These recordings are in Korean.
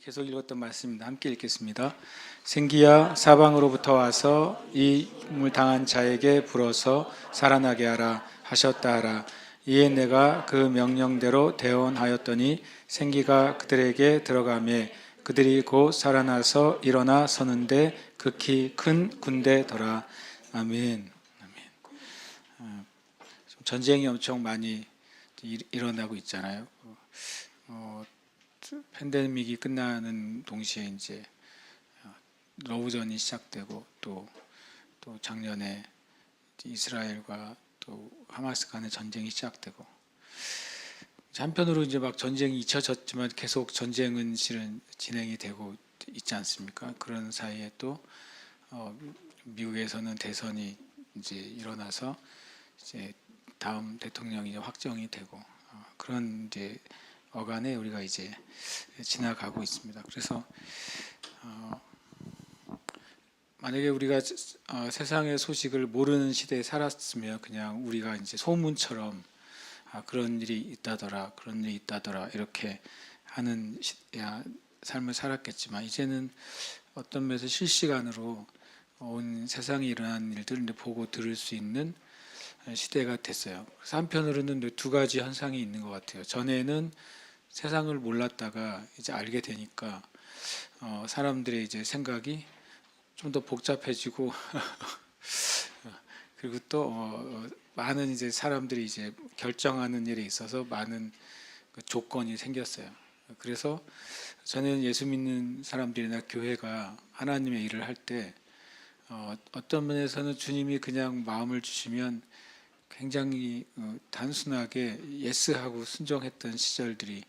계속 읽었던 말씀입니다. 함께 읽겠습니다. 생기야 사방으로부터 와서 이 죽음을 당한 자에게 불어서 살아나게 하라 하셨다 하라. 이에 내가 그 명령대로 대언하였더니 생기가 그들에게 들어가매 그들이 곧 살아나서 일어나 서는데 극히 큰 군대더라. 아멘. 아멘. 전쟁이 엄청 많이 일어나고 있잖아요. 팬데믹이 끝나는 동시에 이제 러브전이 시작되고 또 작년에 이스라엘과 또 하마스 간의 전쟁이 시작되고, 한편으로 이제 막 전쟁이 잊혀졌지만 계속 전쟁은 실은 진행이 되고 있지 않습니까? 그런 사이에 또 미국에서는 대선이 이제 일어나서 이제 다음 대통령이 이제 확정이 되고 그런 이제 어간에 우리가 이제 지나가고 있습니다. 그래서 만약에 우리가 세상의 소식을 모르는 시대에 살았으면 그냥 우리가 이제 소문처럼 그런 일이 있다더라, 그런 일이 있다더라 이렇게 하는 삶을 살았겠지만, 이제는 어떤 면에서 실시간으로 온 세상에 일어나는 일들을 보고 들을 수 있는 시대가 됐어요. 그래서 한편으로는 두 가지 현상이 있는 것 같아요. 전에는 세상을 몰랐다가 이제 알게 되니까 사람들의 이제 생각이 좀 더 복잡해지고 그리고 또 많은 이제 사람들이 이제 결정하는 일에 있어서 많은 조건이 생겼어요. 그래서 저는 예수 믿는 사람들이나 교회가 하나님의 일을 할 때 어떤 면에서는 주님이 그냥 마음을 주시면 굉장히 단순하게 예스하고 순종했던 시절들이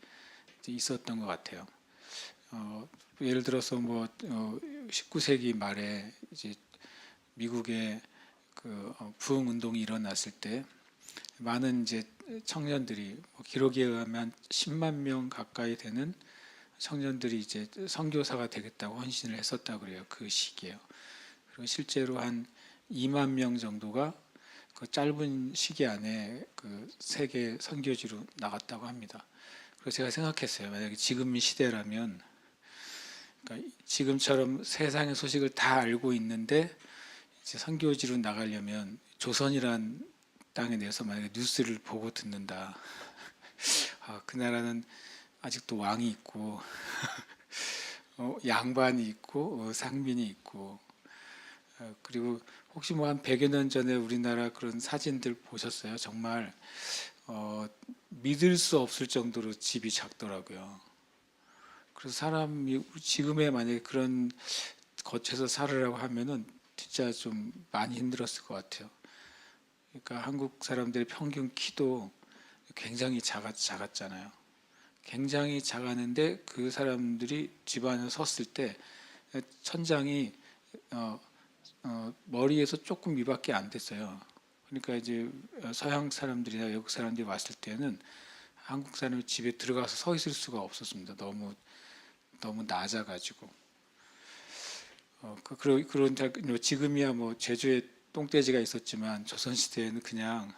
있었던 것 같아요. 예를 들어서 19세기 말에 이제 미국의 그 부흥 운동이 일어났을 때 많은 이제 청년들이 기록에 의하면 10만 명 가까이 되는 청년들이 이제 선교사가 되겠다고 헌신을 했었다고 그래요. 그 시기에요. 그리고 실제로 한 2만 명 정도가 그 짧은 시기 안에 그 세계 선교지로 나갔다고 합니다. 그래서 제가 생각했어요. 만약에 지금 이 시대라면, 그러니까 지금처럼 세상의 소식을 다 알고 있는데 이제 선교지로 나가려면 조선이란 땅에 대해서 만약에 뉴스를 보고 듣는다. 그 나라는 아직도 왕이 있고 양반이 있고 상민이 있고, 그리고 혹시 한 100여 년 전에 우리나라 그런 사진들 보셨어요? 정말 믿을 수 없을 정도로 집이 작더라고요. 그래서 사람이 지금에 만약에 그런 거쳐서 살으라고 하면은 진짜 좀 많이 힘들었을 것 같아요. 그러니까 한국 사람들의 평균 키도 굉장히 작았잖아요. 굉장히 작았는데 그 사람들이 집 안에 섰을 때 천장이 머리에서 조금 위밖에 안 됐어요. 그러니까 이제 서양 사람들이나 외국 사람들이 왔을 때는 한국 사람이 집에 들어가서 서 있을 수가 없었습니다. 너무 낮아가지고. 그런 지금이야 제주에 똥돼지가 있었지만 조선 시대에는 그냥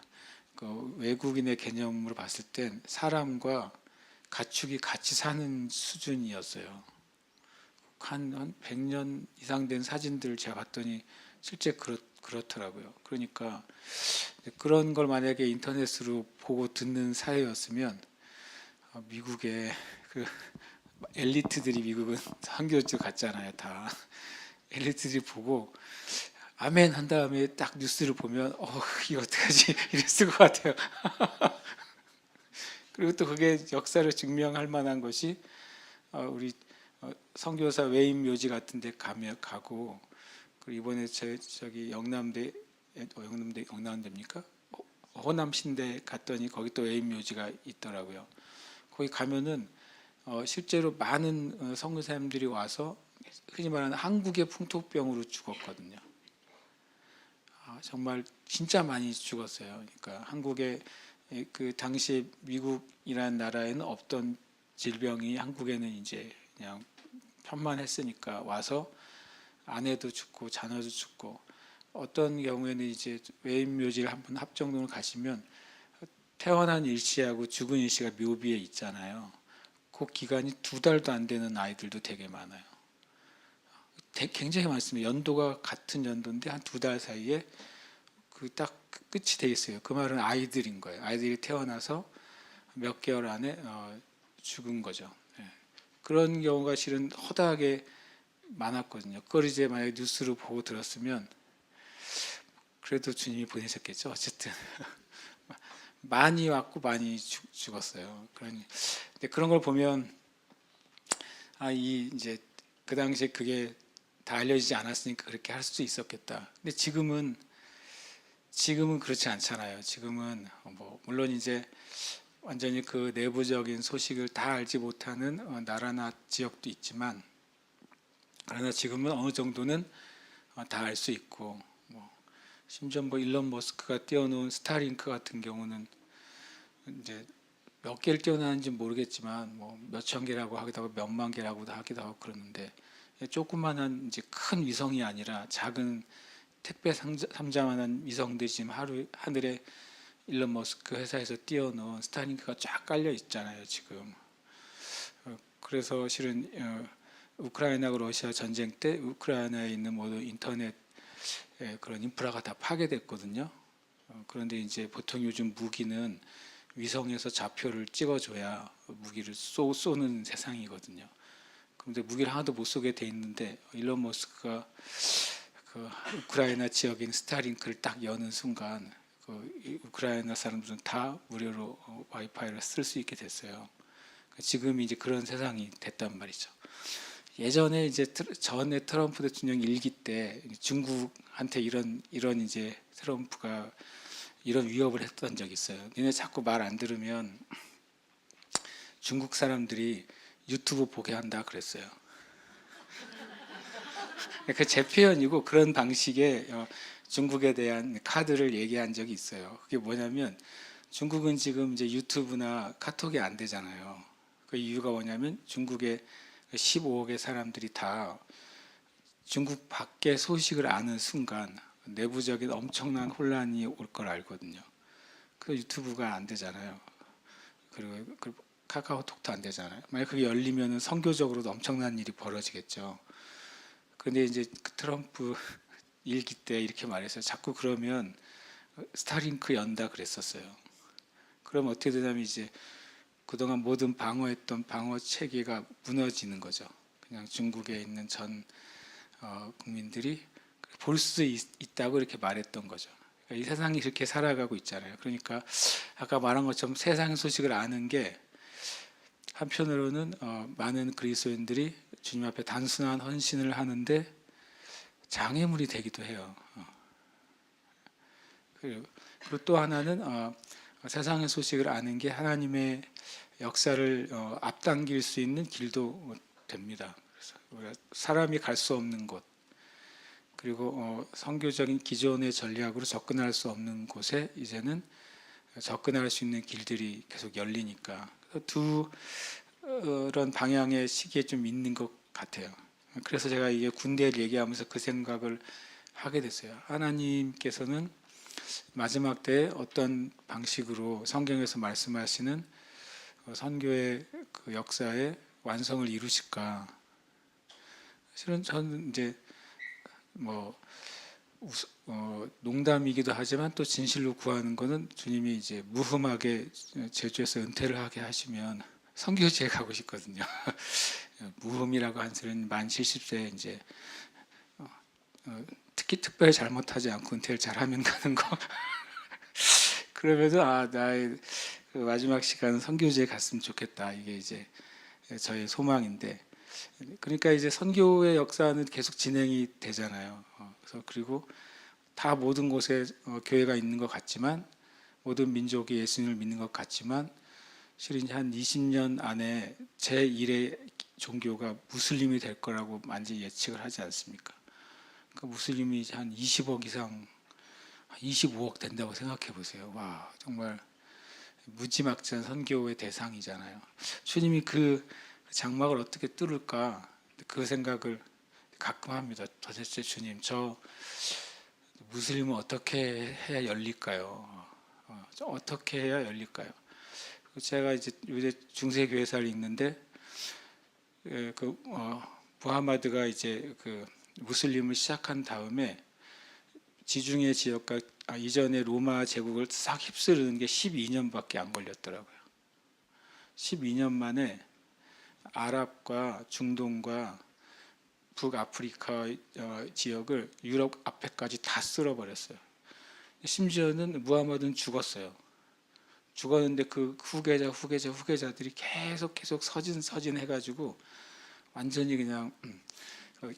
그 외국인의 개념으로 봤을 땐 사람과 가축이 같이 사는 수준이었어요. 한 100년 이상 된 사진들을 제가 봤더니 실제 그렇더라고요. 그러니까 그런 걸 만약에 인터넷으로 보고 듣는 사회였으면 미국의 그 엘리트들이, 미국은 선교지 갔잖아요. 다 엘리트들이 보고 아멘 한 다음에 딱 뉴스를 보면 이거 어떡하지 이랬을 것 같아요. 그리고 또 그게 역사를 증명할 만한 것이 우리 선교사 외임 묘지 같은 데 가고, 그리고 이번에 저기 영남대입니까? 호남신대 갔더니 거기 또 외임 묘지가 있더라고요. 거기 가면은 실제로 많은 선교사님들이 와서 흔히 말하는 한국의 풍토병으로 죽었거든요. 정말 진짜 많이 죽었어요. 그러니까 한국의 그 당시 미국이라는 나라에는 없던 질병이 한국에는 이제 그냥 편만했으니까 와서 아내도 죽고 자녀도 죽고, 어떤 경우에는 이제 외임묘지를 한번 합정동을 가시면 태어난 일시하고 죽은 일시가 묘비에 있잖아요. 그 기간이 2달도 안 되는 아이들도 되게 많아요. 굉장히 많습니다. 연도가 같은 연도인데 한 2달 사이에 그 딱 끝이 돼 있어요. 그 말은 아이들인 거예요. 아이들이 태어나서 몇 개월 안에 죽은 거죠. 예. 그런 경우가 실은 허다하게 많았거든요. 그걸 이제 만약에 뉴스로 보고 들었으면 그래도 주님이 보내셨겠죠. 어쨌든 많이 왔고 많이 죽었어요. 근데 그런 걸 보면 이 이제 그 당시에 그게 다 알려지지 않았으니까 그렇게 할 수도 있었겠다. 근데 지금은 그렇지 않잖아요. 지금은 뭐 물론 이제 완전히 그 내부적인 소식을 다 알지 못하는 나라나 지역도 있지만, 그러나 지금은 어느 정도는 다 알 수 있고, 뭐 심지어 뭐 일론 머스크가 띄워놓은 스타링크 같은 경우는 이제 몇 개를 띄워놨는지 모르겠지만 뭐 몇천 개라고 하기도 하고 몇만 개라고도 하기도 하고 그러는데, 조그만한 이제 큰 위성이 아니라 작은 택배 상자만한 위성들이 지금 하늘에 일론 머스크 회사에서 띄워놓은 스타링크가 쫙 깔려 있잖아요 지금. 그래서 실은 우크라이나하고 러시아 전쟁 때 우크라이나에 있는 모든 인터넷 그런 인프라가 다 파괴됐거든요. 그런데 이제 보통 요즘 무기는 위성에서 좌표를 찍어줘야 무기를 쏘는 세상이거든요. 그런데 무기를 하나도 못 쏘게 돼 있는데 일론 머스크가 그 우크라이나 지역인 스타링크를 딱 여는 순간 그 우크라이나 사람들은 다 무료로 와이파이를 쓸 수 있게 됐어요. 지금 이제 그런 세상이 됐단 말이죠. 예전에 이제 전에 트럼프 대통령 일기 때 중국한테 이런 이제 트럼프가 이런 위협을 했던 적이 있어요. 니네 자꾸 말 안 들으면 중국 사람들이 유튜브 보게 한다 그랬어요. 그 제 표현이고 그런 방식의 중국에 대한 카드를 얘기한 적이 있어요. 그게 뭐냐면 중국은 지금 이제 유튜브나 카톡이 안 되잖아요. 그 이유가 뭐냐면 중국의 15억의 사람들이 다 중국 밖의 소식을 아는 순간 내부적인 엄청난 혼란이 올 걸 알거든요. 그 유튜브가 안 되잖아요. 그리고 카카오톡도 안 되잖아요. 만약 그게 열리면은 선교적으로도 엄청난 일이 벌어지겠죠. 그런데 이제 그 트럼프 일기 때 이렇게 말했어요. 자꾸 그러면 스타링크 연다 그랬었어요. 그럼 어떻게 되냐면 이제 그동안 모든 방어했던 방어 체계가 무너지는 거죠. 그냥 중국에 있는 전 국민들이 볼 수 있다고 이렇게 말했던 거죠. 그러니까 이 세상이 이렇게 살아가고 있잖아요. 그러니까 아까 말한 것처럼 세상의 소식을 아는 게 한편으로는 많은 그리스도인들이 주님 앞에 단순한 헌신을 하는데 장애물이 되기도 해요. 그리고 또 하나는 세상의 소식을 아는 게 하나님의 역사를 앞당길 수 있는 길도 됩니다. 그래서 사람이 갈 수 없는 곳, 그리고 선교적인 기존의 전략으로 접근할 수 없는 곳에 이제는 접근할 수 있는 길들이 계속 열리니까 두 그런 방향의 시기에 좀 있는 것 같아요. 그래서 제가 이게 군대를 얘기하면서 그 생각을 하게 됐어요. 하나님께서는 마지막 때에 어떤 방식으로 성경에서 말씀하시는 선교의 그 역사의 완성을 이루실까? 실은 저는 이제 뭐 농담이기도 하지만 또 진실로 구하는 거는 주님이 이제 무흠하게 제주에서 은퇴를 하게 하시면 선교지에 가고 싶거든요. 무흠이라고 한 소리는 만 70세 이제 특별히 잘못하지 않고 은퇴를 잘하면 가는 거. 그러면서 나의 그 마지막 시간은 선교지에 갔으면 좋겠다. 이게 이제 저의 소망인데, 그러니까 이제 선교의 역사는 계속 진행이 되잖아요. 그래서 그리고 다 모든 곳에 교회가 있는 것 같지만, 모든 민족이 예수님을 믿는 것 같지만, 실은 한 20년 안에 제1의 종교가 무슬림이 될 거라고 많이 예측을 하지 않습니까? 그 무슬림이 한 20억 이상, 25억 된다고 생각해 보세요. 와, 정말 무지막지한 선교의 대상이잖아요. 주님이 그 장막을 어떻게 뚫을까, 그 생각을 가끔 합니다. 도대체 주님, 저 무슬림은 어떻게 해야 열릴까요? 어떻게 해야 열릴까요? 제가 이제 요새 중세교회사를 읽는데 무하마드가 이제 그 무슬림을 시작한 다음에 지중해 지역과 이전에 로마 제국을 싹 휩쓰르는 게 12년밖에 안 걸렸더라고요. 12년 만에 아랍과 중동과 북아프리카 지역을 유럽 앞에까지 다 쓸어버렸어요. 심지어는 무하마드는 죽었어요. 죽었는데 그 후계자들이 계속 서진 해가지고 완전히 그냥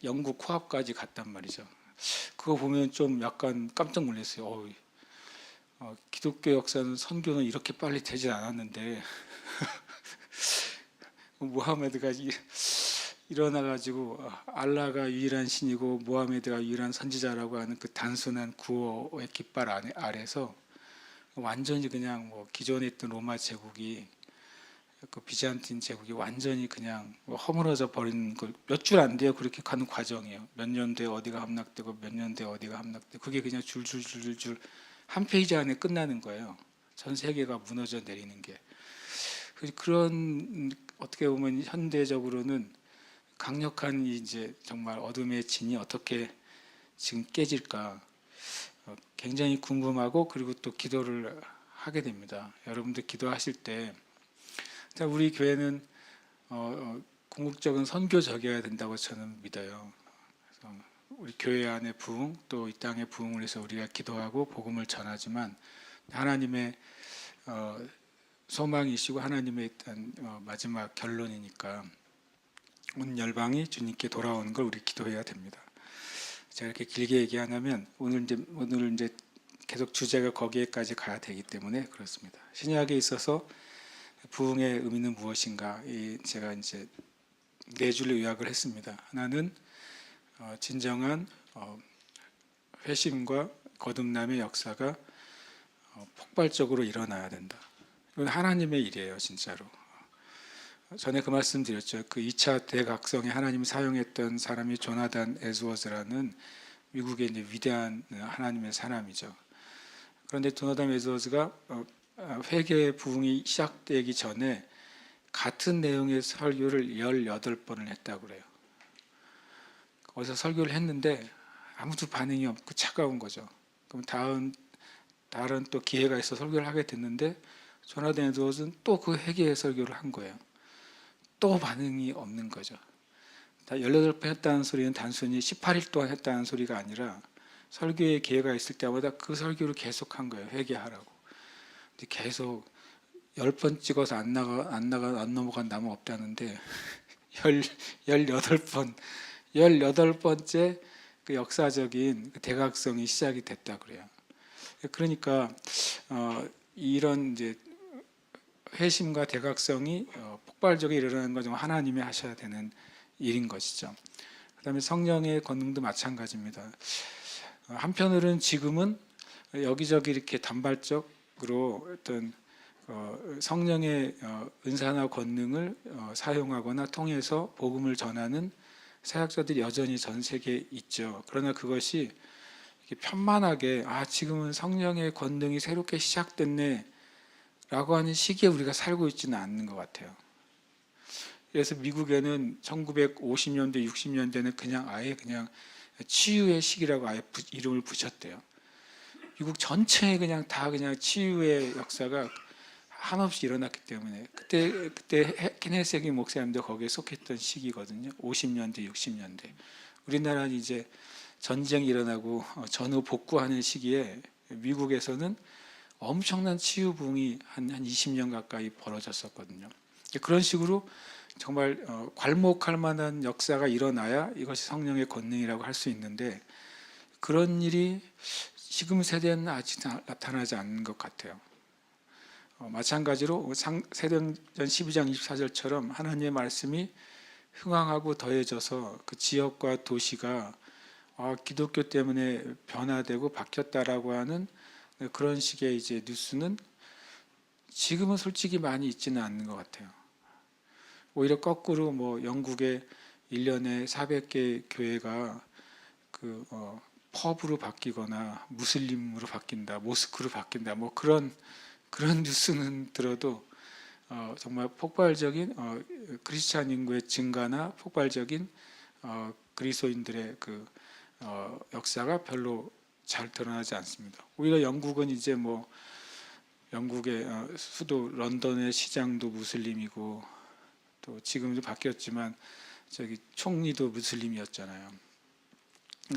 영국 코앞까지 갔단 말이죠. 그거 보면 좀 약간 깜짝 놀랐어요. 기독교 역사는 선교는 이렇게 빨리 되지 않았는데 무하메드가 일어나가지고 알라가 유일한 신이고 무하메드가 유일한 선지자라고 하는 그 단순한 구호의 깃발 아래서 완전히 그냥 뭐 기존에 있던 로마 제국이 그 비잔틴 제국이 완전히 그냥 허물어져 버리는 걸 몇 줄 안 돼요. 그렇게 가는 과정이에요. 몇 년도에 어디가 함락되고 몇 년도에 어디가 함락되고 그게 그냥 줄줄줄줄 한 페이지 안에 끝나는 거예요. 전 세계가 무너져 내리는 게. 그런 어떻게 보면 현대적으로는 강력한 이제 정말 어둠의 진이 어떻게 지금 깨질까 굉장히 궁금하고 그리고 또 기도를 하게 됩니다. 여러분들 기도하실 때 우리 교회는 궁극적인 선교적이어야 된다고 저는 믿어요. 그래서 우리 교회 안의 부흥 또 이 땅의 부흥을 위해서 우리가 기도하고 복음을 전하지만 하나님의 소망이시고 하나님의 일단 마지막 결론이니까 온 열방이 주님께 돌아오는 걸 우리 기도해야 됩니다. 제가 이렇게 길게 얘기하면 오늘 이제 계속 주제가 거기에까지 가야 되기 때문에 그렇습니다. 신약에 있어서 부흥의 의미는 무엇인가? 제가 이제 네 줄로 요약을 했습니다. 하나는 진정한 회심과 거듭남의 역사가 폭발적으로 일어나야 된다. 이건 하나님의 일이에요, 진짜로. 전에 그 말씀 드렸죠. 그 2차 대각성에 하나님이 사용했던 사람이 조나단 에즈워즈라는 미국의 이제 위대한 하나님의 사람이죠. 그런데 조나단 에즈워즈가 회개 부흥이 시작되기 전에 같은 내용의 설교를 18번을 했다고 그래요. 거기서 설교를 했는데 아무도 반응이 없고 차가운 거죠. 그럼 다른 또 기회가 있어 설교를 하게 됐는데 조나단 에드워즈는 또 그 회개의 설교를 한 거예요. 또 반응이 없는 거죠. 18번 했다는 소리는 단순히 18일 동안 했다는 소리가 아니라 설교의 기회가 있을 때마다 그 설교를 계속 한 거예요. 회개하라고. 근데 계속 10번 찍어서 안 넘어간 나무 없다는데 18번째 그 역사적인 대각성이 시작이 됐다 그래요. 그러니까 이런 이제 회심과 대각성이 폭발적으로 일어나는 건 하나님이 하셔야 되는 일인 것이죠. 그다음에 성령의 권능도 마찬가지입니다. 한편으로는 지금은 여기저기 이렇게 단발적으로 어떤 성령의 은사나 권능을 사용하거나 통해서 복음을 전하는 사역자들이 여전히 전 세계에 있죠. 그러나 그것이 편만하게 지금은 성령의 권능이 새롭게 시작됐네 라고 하는 시기에 우리가 살고 있지는 않는 것 같아요. 그래서 미국에는 1950년대, 60년대는 그냥 치유의 시기라고 아예 이름을 붙였대요. 미국 전체에 그냥 치유의 역사가 한없이 일어났기 때문에 그때 케네세기 목사님도 거기에 속했던 시기거든요. 50년대, 60년대. 우리나라는 이제 전쟁이 일어나고 전후 복구하는 시기에 미국에서는 엄청난 치유 부흥이 한 20년 가까이 벌어졌었거든요. 그런 식으로 정말 괄목할 만한 역사가 일어나야 이것이 성령의 권능이라고 할 수 있는데 그런 일이 지금 세대는 아직 나타나지 않는 것 같아요. 마찬가지로 사도행전 12장 24절처럼 하나님의 말씀이 흥황하고 더해져서 그 지역과 도시가 기독교 때문에 변화되고 바뀌었다라고 하는 그런 식의 이제 뉴스는 지금은 솔직히 많이 있지는 않는 것 같아요. 오히려 거꾸로 영국의 1년에 400개 교회가 그 펍으로 바뀌거나 무슬림으로 바뀐다, 모스크로 바뀐다, 그런 뉴스는 들어도 정말 폭발적인 크리스찬 인구의 증가나 폭발적인 그리스도인들의 그 역사가 별로 잘 드러나지 않습니다. 오히려 영국은 이제 뭐 영국의 수도 런던의 시장도 무슬림이고 또 지금도 바뀌었지만 저기 총리도 무슬림이었잖아요.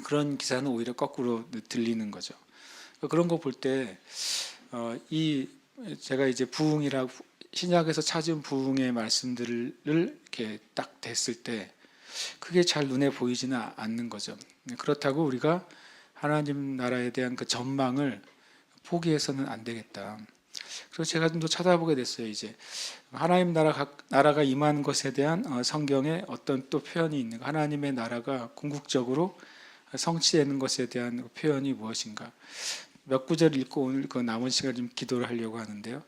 그런 기사는 오히려 거꾸로 들리는 거죠. 그런 거 볼 때 이 제가 이제 부흥이라고 신약에서 찾은 부흥의 말씀들을 이렇게 딱 댔을 때 그게 잘 눈에 보이지는 않는 거죠. 그렇다고 우리가 하나님 나라에 대한 그 전망을 포기해서는 안 되겠다. 그래서 제가 좀 더 찾아보게 됐어요. 이제 하나님 나라가 임하는 것에 대한 성경에 어떤 또 표현이 있는가? 하나님의 나라가 궁극적으로 성취되는 것에 대한 표현이 무엇인가? 몇 구절 읽고 오늘 그 남은 시간 좀 기도를 하려고 하는데요.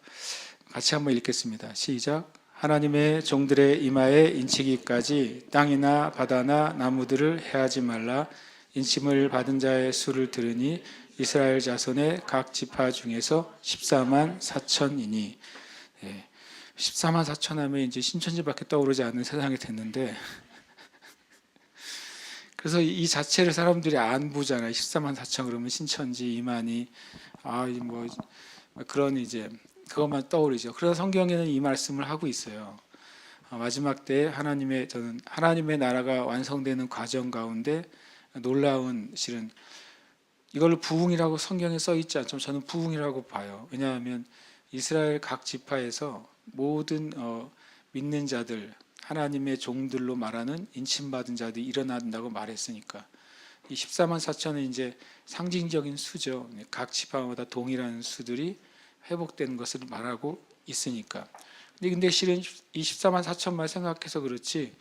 같이 한번 읽겠습니다. 시작. 하나님의 종들의 이마에 인치기까지 땅이나 바다나 나무들을 해하지 말라. 인침을 받은 자의 수를 들으니 이스라엘 자손의 각 지파 중에서 14만 4천이니 14만 4천 하면 이제 신천지밖에 떠오르지 않는 세상이 됐는데 그래서 이 자체를 사람들이 안 보잖아요. 14만 4천 그러면 신천지 이만희 뭐 그런 이제 그것만 떠오르죠. 그래서 성경에는 이 말씀을 하고 있어요. 마지막 때에 저는 하나님의 나라가 완성되는 과정 가운데 놀라운 실은 이걸 부흥이라고 성경에 써 있지 않지만 저는 부흥이라고 봐요. 왜냐하면 이스라엘 각 지파에서 모든 믿는 자들 하나님의 종들로 말하는 인침받은 자들이 일어난다고 말했으니까 이 14만 4천은 이제 상징적인 수죠. 각 지파마다 동일한 수들이 회복되는 것을 말하고 있으니까. 근데 실은 이 14만 4천만 생각해서 그렇지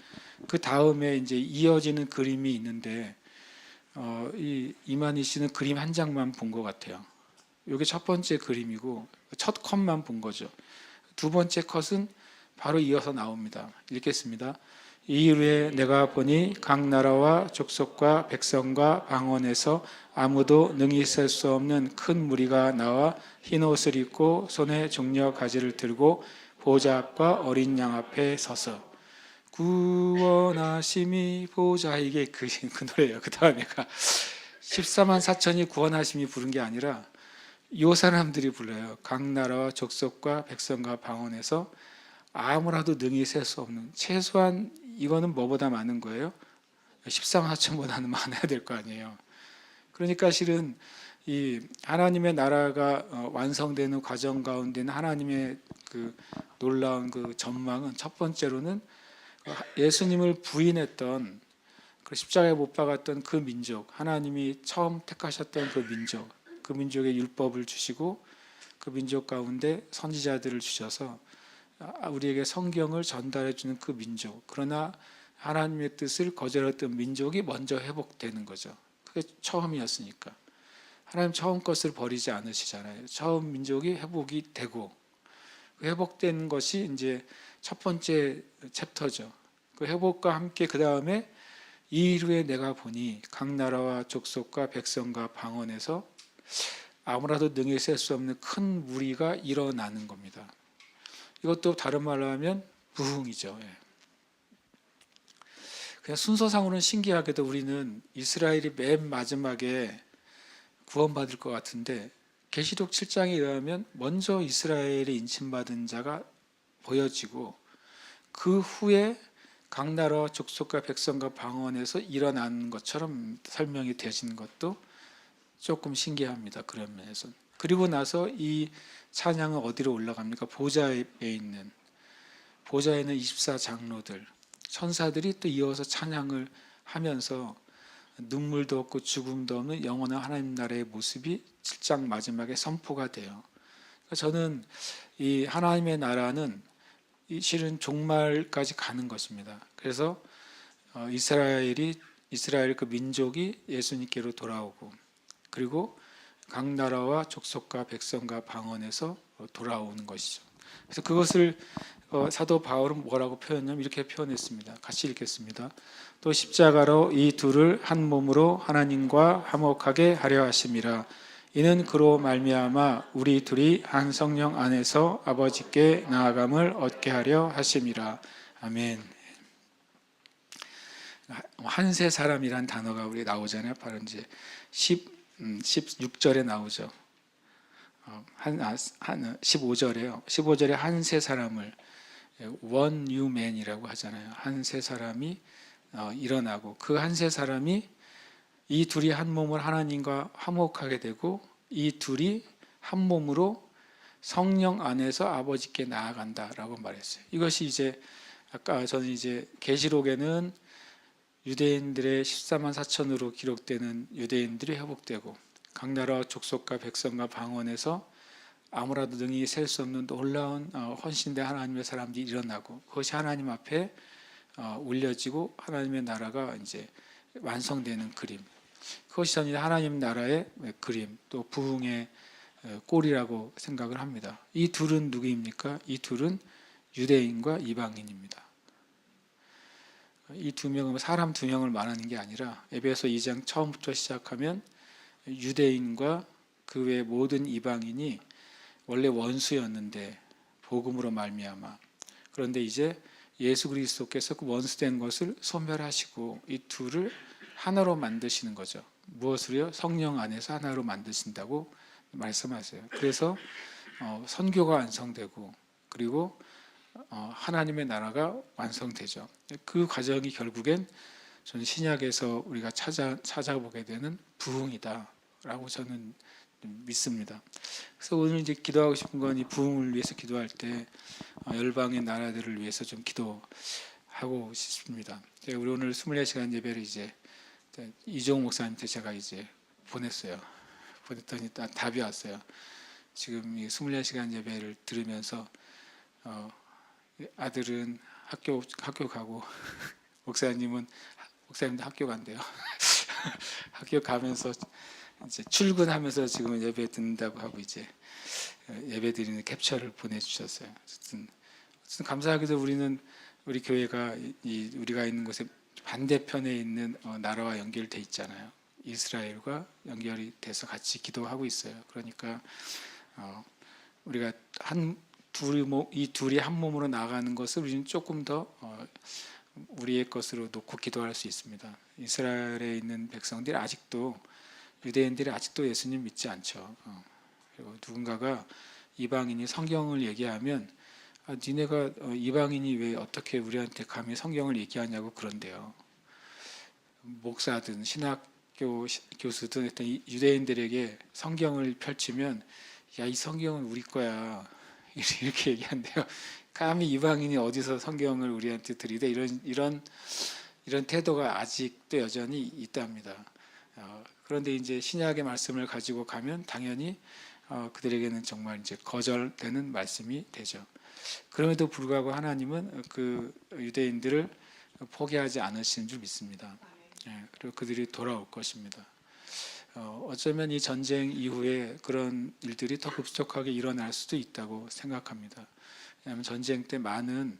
그 다음에 이제 이어지는 그림이 있는데 이 이만희 씨는 그림 한 장만 본 것 같아요. 이게 첫 번째 그림이고 첫 컷만 본 거죠. 두 번째 컷은 바로 이어서 나옵니다. 읽겠습니다. 이후에 내가 보니 각 나라와 족속과 백성과 방언에서 아무도 능히 셀 수 없는 큰 무리가 나와 흰 옷을 입고 손에 종려 가지를 들고 보좌 앞과 어린 양 앞에 서서 구원하심이 보좌 이게 그 노래예요. 그 다음에가 14만 4천이 구원하심이 부른 게 아니라 이 사람들이 불러요. 각 나라와 족속과 백성과 방언에서 아무라도 능히 셀 수 없는 최소한 이거는 뭐보다 많은 거예요? 14만 4천보다는 많아야 될 거 아니에요. 그러니까 실은 이 하나님의 나라가 완성되는 과정 가운데는 하나님의 그 놀라운 그 전망은 첫 번째로는 예수님을 부인했던 그 십자가에 못 박았던 그 민족 하나님이 처음 택하셨던 그 민족의 율법을 주시고 그 민족 가운데 선지자들을 주셔서 우리에게 성경을 전달해 주는 그 민족 그러나 하나님의 뜻을 거절했던 민족이 먼저 회복되는 거죠. 그게 처음이었으니까 하나님 처음 것을 버리지 않으시잖아요. 처음 민족이 회복이 되고 그 회복된 것이 이제 첫 번째 챕터죠. 그 회복과 함께 그 다음에 이후에 내가 보니 각 나라와 족속과 백성과 방언에서 아무라도 능히 셀 수 없는 큰 무리가 일어나는 겁니다. 이것도 다른 말로 하면 부흥이죠. 그냥 순서상으로는 신기하게도 우리는 이스라엘이 맨 마지막에 구원받을 것 같은데 계시록 7장에 의하면 먼저 이스라엘의 인침받은 자가 보여지고 그 후에 각 나라와 족속과 백성과 방언에서 일어나는 것처럼 설명이 되어지는 것도 조금 신기합니다. 그런 면에서. 그리고 나서 이 찬양은 어디로 올라갑니까? 보좌에 있는 보좌에는 24장로들 천사들이 또 이어서 찬양을 하면서 눈물도 없고 죽음도 없는 영원한 하나님 나라의 모습이 7장 마지막에 선포가 돼요. 저는 이 하나님의 나라는 실은 종말까지 가는 것입니다. 그래서 이스라엘 그 민족이 예수님께로 돌아오고 그리고 각 나라와 족속과 백성과 방언에서 돌아오는 것이죠. 그래서 그것을 사도 바울은 뭐라고 표현하냐면 이렇게 표현했습니다. 같이 읽겠습니다. 또 십자가로 이 둘을 한 몸으로 하나님과 화목하게 하려 하심이라. 이는 그로 말미암아 우리 둘이 한 성령 안에서 아버지께 나아감을 얻게 하려 하심이라. 아멘. 한 세 사람이란 단어가 우리 나오잖아요. 바로 이제 16절에 나오죠. 15절에요. 15절에 한 세 사람을 one new man이라고 하잖아요. 한 세 사람이 일어나고 그 한 세 사람이 이 둘이 한 몸을 하나님과 화목하게 되고 이 둘이 한 몸으로 성령 안에서 아버지께 나아간다라고 말했어요. 이것이 이제 아까 저는 이제 계시록에는 유대인들의 14만 4천으로 기록되는 유대인들이 회복되고 각 나라와 족속과 백성과 방언에서 아무라도 능히 셀 수 없는 놀라운 헌신된 하나님의 사람들이 일어나고 그것이 하나님 앞에 올려지고 하나님의 나라가 이제 완성되는 그림. 그것이 저는 하나님 나라의 그림, 또 부흥의 꼴이라고 생각을 합니다. 이 둘은 누구입니까? 이 둘은 유대인과 이방인입니다. 이 두 명은 사람 두 명을 말하는 게 아니라 에베소 2장 처음부터 시작하면 유대인과 그 외 모든 이방인이 원래 원수였는데 복음으로 말미암아 그런데 이제 예수 그리스도께서 그 원수된 것을 소멸하시고 이 둘을 하나로 만드시는 거죠. 무엇을요? 성령 안에서 하나로 만드신다고 말씀하세요. 그래서 선교가 완성되고 그리고 하나님의 나라가 완성되죠. 그 과정이 결국엔 저는 신약에서 우리가 찾아보게 되는 부흥이다라고 저는 믿습니다. 그래서 오늘 이제 기도하고 싶은 건 이 부흥을 위해서 기도할 때 열방의 나라들을 위해서 좀 기도하고 싶습니다. 우리 오늘 24시간 예배를 이제 이종욱 목사님한테 제가 이제 보냈어요. 보냈더니 답이 왔어요. 지금 이 24시간 예배를 들으면서 아들은 학교 가고 목사님도 학교 간대요. 학교 가면서 이제 출근하면서 지금 예배 듣는다고 하고 이제 예배 드리는 캡처를 보내주셨어요. 어쨌든 감사하게도 우리 교회가 우리가 있는 곳에 반대편에 있는 나라와 연결돼 있잖아요. 이스라엘과 연결이 돼서 같이 기도하고 있어요. 그러니까 우리가 이 둘이 한 몸으로 나가는 것을 우리는 조금 더 우리의 것으로 놓고 기도할 수 있습니다. 이스라엘에 있는 백성들이 아직도 유대인들이 아직도 예수님 믿지 않죠. 그리고 누군가가 이방인이 성경을 얘기하면 니네가 이방인이 왜 어떻게 우리한테 감히 성경을 얘기하냐고 그런대요. 목사든 신학교 교수든 유대인들에게 성경을 펼치면 야, 이 성경은 우리 거야 이렇게 얘기한대요. 감히 이방인이 어디서 성경을 우리한테 들이대 이런 태도가 아직도 여전히 있답니다. 그런데 이제 신약의 말씀을 가지고 가면 당연히 그들에게는 정말 이제 거절되는 말씀이 되죠. 그럼에도 불구하고 하나님은 그 유대인들을 포기하지 않으시는 줄 믿습니다. 그리고 그들이 돌아올 것입니다. 어쩌면 이 전쟁 이후에 그런 일들이 더 급속하게 일어날 수도 있다고 생각합니다. 왜냐하면 전쟁 때 많은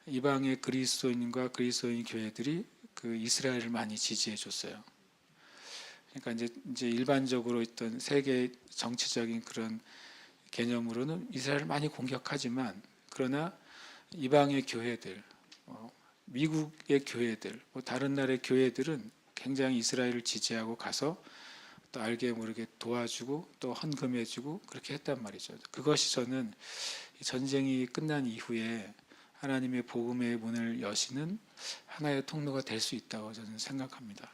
이방의 그리스도인과 그리스도인 교회들이 그 이스라엘을 많이 지지해 줬어요. 그러니까 이제 일반적으로 있던 세계 정치적인 그런 개념으로는 이스라엘을 많이 공격하지만 그러나 이방의 교회들, 미국의 교회들, 다른 나라의 교회들은 굉장히 이스라엘을 지지하고 가서 또 알게 모르게 도와주고 또 헌금해주고 그렇게 했단 말이죠. 그것이 저는 전쟁이 끝난 이후에 하나님의 복음의 문을 여시는 하나의 통로가 될 수 있다고 저는 생각합니다.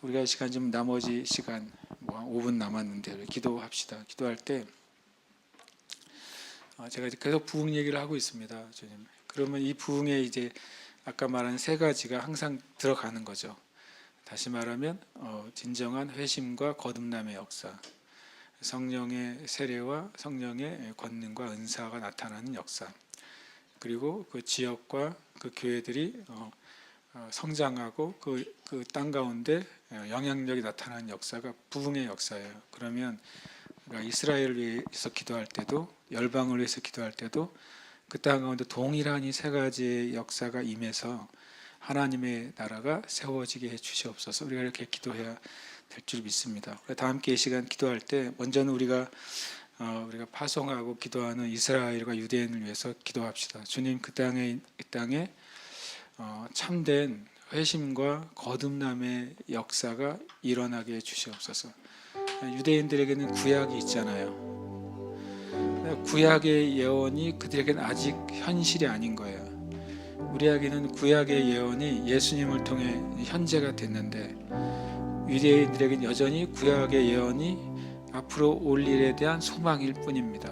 우리가 시간 좀 나머지 시간 5분 남았는데 기도합시다. 기도할 때 제가 이제 계속 부흥 얘기를 하고 있습니다. 주님. 그러면 이 부흥에 이제 아까 말한 세 가지가 항상 들어가는 거죠. 다시 말하면 진정한 회심과 거듭남의 역사, 성령의 세례와 성령의 권능과 은사가 나타나는 역사, 그리고 그 지역과 그 교회들이 성장하고 그 땅 가운데 영향력이 나타나는 역사가 부흥의 역사예요. 그러면 이스라엘을 위해서 기도할 때도 열방을 위해서 기도할 때도 그 땅 가운데 동일한 이 세 가지의 역사가 임해서 하나님의 나라가 세워지게 해 주시옵소서. 우리가 이렇게 기도해야 될 줄 믿습니다. 다 함께 이 시간 기도할 때 먼저는 우리가 파송하고 기도하는 이스라엘과 유대인을 위해서 기도합시다. 주님, 이 땅에 참된 회심과 거듭남의 역사가 일어나게 해 주시옵소서. 유대인들에게는 구약이 있잖아요. 구약의 예언이 그들에게는 아직 현실이 아닌 거예요. 우리에게는 구약의 예언이 예수님을 통해 현재가 됐는데, 유대인들에게는 여전히 구약의 예언이 앞으로 올 일에 대한 소망일 뿐입니다.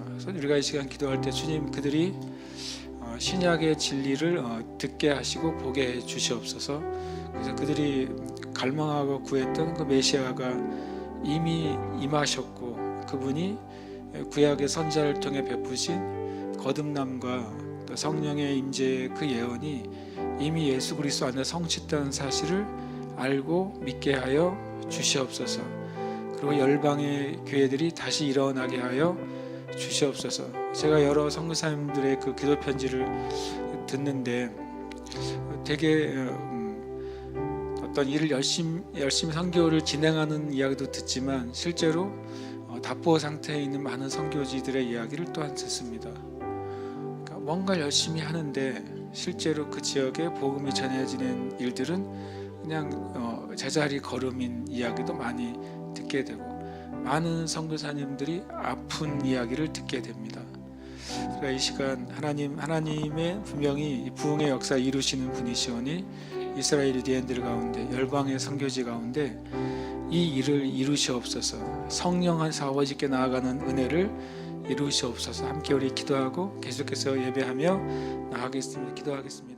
그래서 우리가 이 시간 기도할 때 주님, 그들이 신약의 진리를 듣게 하시고 보게 해 주시옵소서. 그래서 그들이 갈망하고 구했던 그 메시아가 이미 임하셨고, 그분이 구약의 선자를 통해 베푸신 거듭남과 또 성령의 임재의 그 예언이 이미 예수 그리스도 안에 성취했다는 사실을 알고 믿게 하여 주시옵소서. 그리고 열방의 교회들이 다시 일어나게 하여 주시옵소서. 제가 여러 선교사님들의 그 기도 편지를 듣는데 되게 어떤 일을 열심히 선교를 진행하는 이야기도 듣지만 실제로 답보 상태에 있는 많은 선교지들의 이야기를 또한 듣습니다. 그러니까 뭔가 열심히 하는데 실제로 그 지역에 복음이 전해지는 일들은 그냥 제자리 걸음인 이야기도 많이 듣게 되고, 많은 선교사님들이 아픈 이야기를 듣게 됩니다. 그러니까 이 시간 하나님의 분명히 부흥의 역사 이루시는 분이시오니 이스라엘 유대인들 가운데, 열방의 선교지 가운데 이 일을 이루시옵소서. 성령 안에서 아버지께 나아가는 은혜를 이루시옵소서. 함께 우리 기도하고 계속해서 예배하며 나아가겠습니다. 기도하겠습니다.